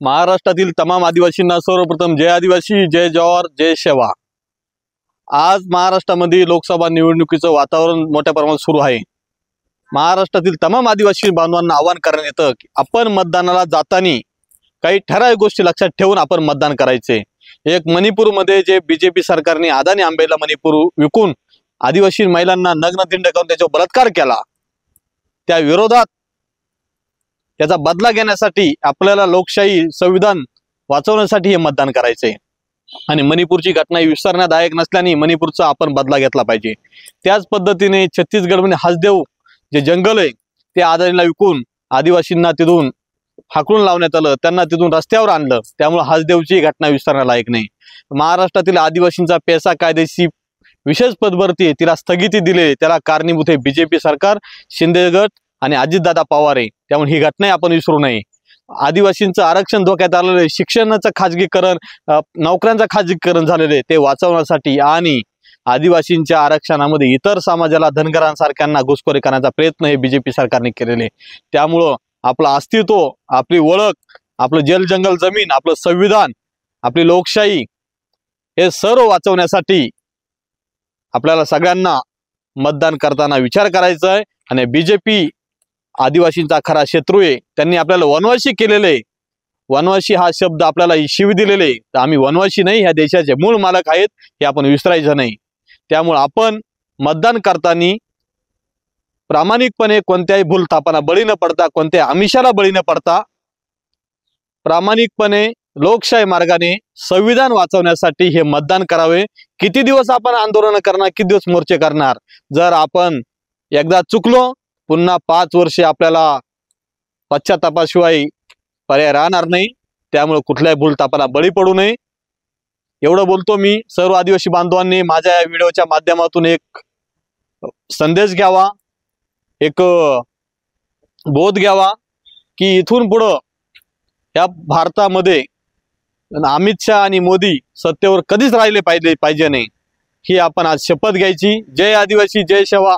महाराष्ट्रातील तमाम आदिवासींना सर्वप्रथम जय आदिवासी, जय जवाहर, जय सेवा। आज महाराष्ट्रामध्ये लोकसभा निवडणुकीचं वातावरण मोठ्या प्रमाणात सुरू आहे। महाराष्ट्रातील तमाम आदिवासी बांधवांना आवाहन करण्यात येतं की आपण मतदानाला जाताना काही ठराविक गोष्टी लक्षात ठेवून आपण मतदान करायचे। एक मणिपूरमध्ये जे बीजेपी सरकारने अदानी अंबानीला मणिपूर विकून आदिवासी महिलांना नग्नदिंड करून त्याच्यावर बलात्कार केला, त्या विरोधात त्याचा बदला घेण्यासाठी आपल्याला लोकशाही संविधान वाचवण्यासाठी हे मतदान करायचे। आणि मणिपूरची घटना ही विसरण्यादायक नसल्याने मणिपूरचा आपण बदला घेतला पाहिजे। त्याच पद्धतीने छत्तीसगडमध्ये हसदेव जे जंगल आहे ते अदानीला विकून आदिवासींना तिथून हाकलून लावण्यात आलं, त्यांना तिथून रस्त्यावर आणलं। त्यामुळे हसदेवची घटना विसरण्यालायक नाही। महाराष्ट्रातील आदिवासींचा पैसा कायदेशी विशेष पदभरती तिला स्थगिती दिली, त्याला कारणीभूत आहे बीजेपी सरकार, शिंदे गट आणि अजितदादा पवार आहे। त्यामुळे ही घटना आपण विसरू नये। आदिवासींचं आरक्षण धोक्यात आलेलं आहे, शिक्षणाचं खाजगीकरण, नोकऱ्यांचं खाजगीकरण झालेलं आहे, ते वाचवण्यासाठी आणि आदिवासींच्या आरक्षणामध्ये इतर समाजाला धनगरांसारख्यांना घुसखोरी करण्याचा प्रयत्न हे बीजेपी सरकारने केलेले। त्यामुळं आपलं अस्तित्व, आपली ओळख, आपलं जल जंगल जमीन, आपलं संविधान, आपली लोकशाही हे सर्व वाचवण्यासाठी आपल्याला सगळ्यांना मतदान करताना विचार करायचा आहे। आणि बीजेपी आदिवासींचा खरा शत्रू आहे। त्यांनी आपल्याला वनवासी केलेले, वनवासी हा शब्द आपल्याला शिवी दिलेले, तर आम्ही वनवासी नाही, ह्या देशाचे मूळ मालक आहेत, हे आपण विसरायचं नाही। त्यामुळे आपण मतदान करताना प्रामाणिकपणे कोणत्याही भूलथापांना बळी न पडता, कोणत्याही आमिषाला बळी न पडता प्रामाणिकपणे लोकशाही मार्गाने संविधान वाचवण्यासाठी हे मतदान करावे। किती दिवस आपण आंदोलन करणार, किती दिवस मोर्चे करणार? जर आपण एकदा चुकलो पुन्हा 5 वर्षे आपल्याला पश्चातापाशिवाय पर्याय राहणार नाही। त्यामुळे कुठल्याही भूलथापाला बळी पडू नये एवढं बोलतो मी। सर्व आदिवासी बांधवांनी माझ्या या व्हिडिओच्या माध्यमातून एक संदेश घ्यावा, एक बोध घ्यावा की इथून पुढं या भारतामध्ये अमित शाह आणि मोदी सत्तेवर कधीच राहिले पाहिजे नाही, ही आपण आज शपथ घ्यायची। जय आदिवासी, जय सेवा,